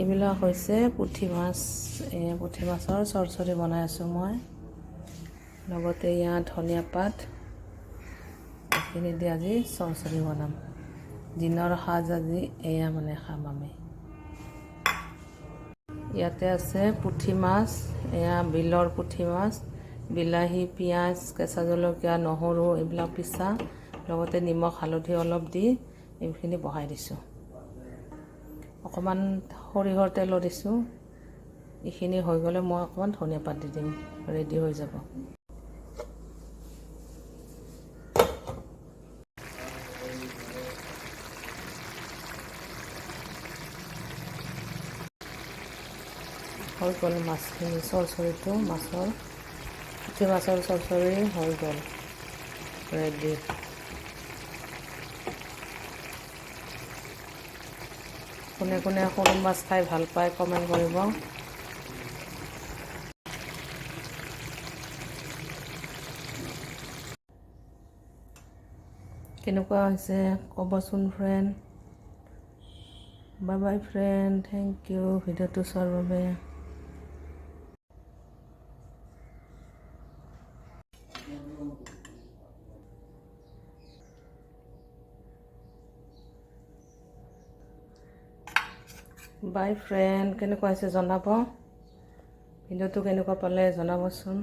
এইবিলাক হৈছে পুঠি মাছ। পুঠি মাছৰ চৰচৰি বনাই আছোঁ মই। লগতে ইয়াত ধনিয়া পাত এইখিনি দি আজি চৰচৰি বনাম। দিনৰ সাজ আজি এয়া মানে খাম আমি। ইয়াতে আছে পুঠি মাছ, এয়া বিলৰ পুঠি মাছ, বিলাহী, পিঁয়াজ, কেঁচা জলকীয়া, নহৰু এইবিলাক পিচা, লগতে নিমখ হালধি অলপ দি এইখিনি বহাই দিছোঁ। অকণমান সৰিয়হৰ তেলো দিছোঁ। এইখিনি হৈ গ'লে মই অকণমান ধনিয়া পাত দি দিম, ৰেডি হৈ যাব। হৈ গ'ল মাছখিনি, চৰচৰিটো মাছৰ, পুঠি মাছৰ চৰচৰি হৈ গ'ল ৰেডি। কোনে কোনে সৰু মাছ খাই ভাল পায় কমেণ্ট কৰিব। কেনেকুৱা হৈছে ক'বচোন friend. Bye bye friend, thank you ভিডিঅ'টো চোৱাৰ বাবে। বাই ফ্ৰেণ্ড, কেনেকুৱা হৈছে জনাব। ভিডিঅ'টো কেনেকুৱা পালে জনাবচোন।